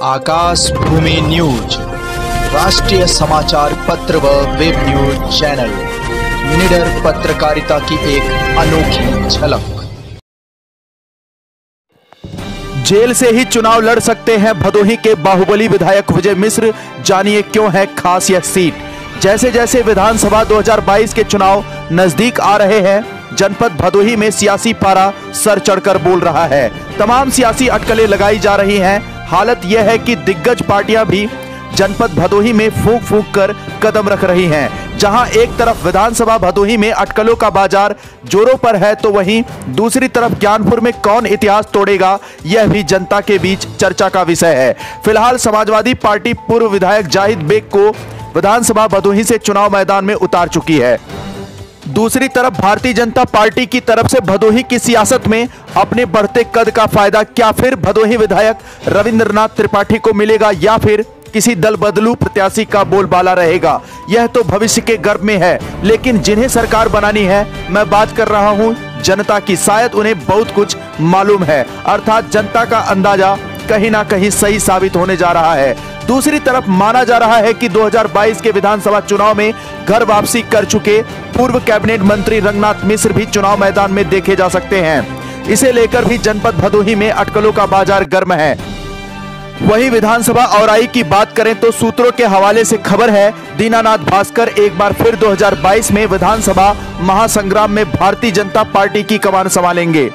आकाश भूमि news राष्ट्रीय समाचार पत्र व वेब न्यूज चैनल, निडर पत्रकारिता की एक अनोखी झलक। जेल से ही चुनाव लड़ सकते हैं भदोही के बाहुबली विधायक विजय मिश्र, जानिए क्यों है खास यह सीट। जैसे जैसे विधानसभा 2022 के चुनाव नजदीक आ रहे हैं, जनपद भदोही में सियासी पारा सर चढ़कर बोल रहा है। तमाम सियासी अटकलें लगाई जा रही हैं। हालत यह है कि दिग्गज पार्टियां भी जनपद भदोही में फूंक फूंक कर कदम रख रही हैं। जहां एक तरफ विधानसभा भदोही में अटकलों का बाजार जोरों पर है, तो वहीं दूसरी तरफ ज्ञानपुर में कौन इतिहास तोड़ेगा, यह भी जनता के बीच चर्चा का विषय है। फिलहाल समाजवादी पार्टी पूर्व विधायक जाहिद बेग को विधानसभा भदोही से चुनाव मैदान में उतार चुकी है। दूसरी तरफ भारतीय जनता पार्टी की तरफ से भदोही की सियासत में अपने बढ़ते कद का फायदा क्या फिर भदोही विधायक रविंद्रनाथ त्रिपाठी को मिलेगा या फिर किसी दल बदलू प्रत्याशी का बोलबाला रहेगा, यह तो भविष्य के गर्भ में है। लेकिन जिन्हें सरकार बनानी है, मैं बात कर रहा हूं जनता की, शायद उन्हें बहुत कुछ मालूम है, अर्थात जनता का अंदाजा कहीं ना कहीं सही साबित होने जा रहा है। दूसरी तरफ माना जा रहा है कि 2022 के विधानसभा चुनाव में घर वापसी कर चुके पूर्व कैबिनेट मंत्री रंगनाथ मिश्र भी चुनाव मैदान में देखे जा सकते हैं। इसे लेकर भी जनपद भदोही में अटकलों का बाजार गर्म है। वहीं विधानसभा औराई की बात करें तो सूत्रों के हवाले से खबर है, दीनानाथ भास्कर एक बार फिर 2022 में विधानसभा महासंग्राम में भारतीय जनता पार्टी की कमान संभालेंगे।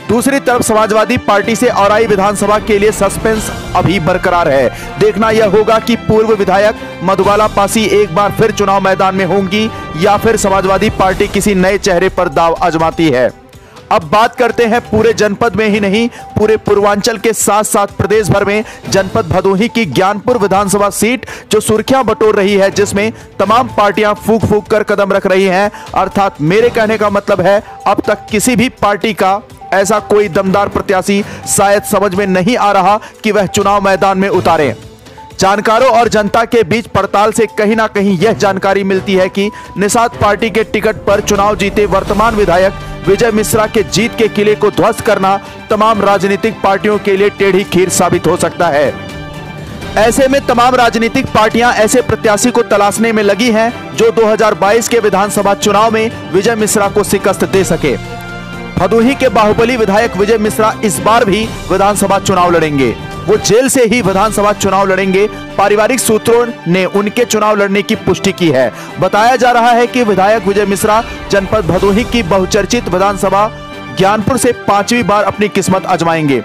दूसरी तरफ समाजवादी पार्टी से औराई विधानसभा के लिए सस्पेंस अभी बरकरार है। देखना यह होगा कि पूर्व विधायक मधुबाला पासी एक बार फिर चुनाव मैदान में होंगी या फिर समाजवादी पार्टी किसी नए चेहरे पर दांव आजमाती है। अब बात करते हैं पूरे जनपद में ही नहीं, पूरे पूर्वांचल के साथ साथ प्रदेश भर में जनपद भदोही की ज्ञानपुर विधानसभा सीट जो सुर्खियां बटोर रही है, जिसमें तमाम पार्टियां फूंक फूंक कर कदम रख रही हैं। अर्थात मेरे कहने का मतलब है, अब तक किसी भी पार्टी का ऐसा कोई दमदार प्रत्याशी शायद समझ में नहीं आ रहा कि वह चुनाव मैदान में उतारे। जानकारों और जनता के बीच पड़ताल से कहीं ना कहीं यह जानकारी मिलती है कि निषाद पार्टी के टिकट पर चुनाव जीते वर्तमान विधायक विजय मिश्रा के जीत के किले को ध्वस्त करना तमाम राजनीतिक पार्टियों के लिए टेढ़ी खीर साबित हो सकता है। ऐसे में तमाम राजनीतिक पार्टियां ऐसे प्रत्याशी को तलाशने में लगी हैं जो 2022 के विधानसभा चुनाव में विजय मिश्रा को शिकस्त दे सके। भदोही के बाहुबली विधायक विजय मिश्रा इस बार भी विधानसभा चुनाव लड़ेंगे। वो जेल से ही विधानसभा चुनाव लड़ेंगे। पारिवारिक सूत्रों ने उनके चुनाव लड़ने की पुष्टि की है। बताया जा रहा है कि विधायक विजय मिश्रा जनपद भदोही की बहुचर्चित विधानसभा ज्ञानपुर से 5वीं बार अपनी किस्मत आजमाएंगे।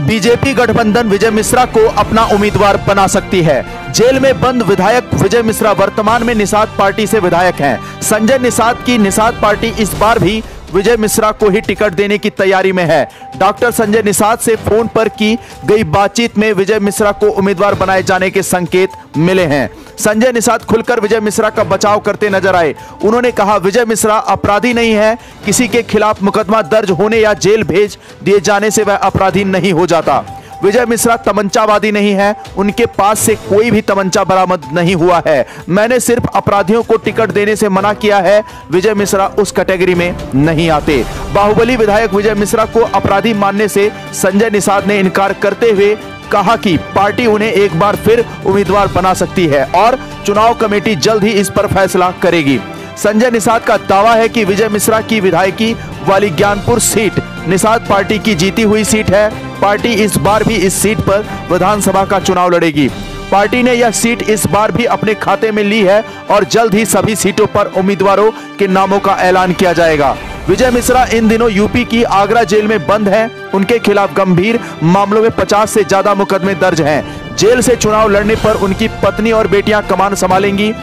बीजेपी गठबंधन विजय मिश्रा को अपना उम्मीदवार बना सकती है। जेल में बंद विधायक विजय मिश्रा वर्तमान में निषाद पार्टी से विधायक हैं। संजय निषाद की निषाद पार्टी इस बार भी विजय मिश्रा को ही टिकट देने की तैयारी में है। डॉक्टर संजय निषाद से फोन पर की गई बातचीत में विजय मिश्रा को उम्मीदवार बनाए जाने के संकेत मिले हैं। संजय निषाद खुलकर विजय मिश्रा का बचाव करते नजर आए। उन्होंने कहा, विजय मिश्रा अपराधी नहीं है, किसी के खिलाफ मुकदमा दर्ज होने या जेल भेज दिए जाने से वह अपराधी नहीं हो जाता। विजय मिश्रा तमंचावादी नहीं है, उनके पास से कोई भी तमंचा बरामद नहीं हुआ है। मैंने सिर्फ अपराधियों को टिकट देने से मना किया है, विजय मिश्रा उस कैटेगरी में नहीं आते। बाहुबली विधायक विजय मिश्रा को अपराधी मानने से संजय निषाद ने इनकार करते हुए कहा कि पार्टी उन्हें एक बार फिर उम्मीदवार बना सकती है और चुनाव कमेटी जल्द ही इस पर फैसला करेगी। संजय निषाद का दावा है कि विजय मिश्रा की विधायकी वाली ज्ञानपुर सीट निषाद पार्टी की जीती हुई सीट है। पार्टी इस बार भी इस सीट पर विधानसभा का चुनाव लड़ेगी। पार्टी ने यह सीट इस बार भी अपने खाते में ली है और जल्द ही सभी सीटों पर उम्मीदवारों के नामों का ऐलान किया जाएगा। विजय मिश्रा इन दिनों यूपी की आगरा जेल में बंद हैं। उनके खिलाफ गंभीर मामलों में 50 से ज्यादा मुकदमे दर्ज हैं। जेल से चुनाव लड़ने पर उनकी पत्नी और बेटियां कमान संभालेंगी।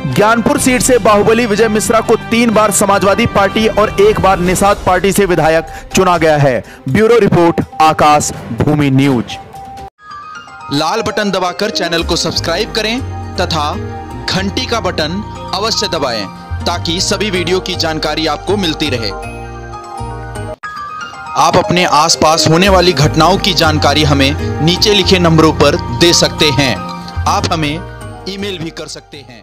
ज्ञानपुर सीट से बाहुबली विजय मिश्रा को 3 बार समाजवादी पार्टी और 1 बार निषाद पार्टी से विधायक चुना गया है। ब्यूरो रिपोर्ट, आकाश भूमि न्यूज। लाल बटन दबाकर चैनल को सब्सक्राइब करें तथा घंटी का बटन अवश्य दबाएं ताकि सभी वीडियो की जानकारी आपको मिलती रहे। आप अपने आसपास होने वाली घटनाओं की जानकारी हमें नीचे लिखे नंबरों पर दे सकते हैं। आप हमें ईमेल भी कर सकते हैं।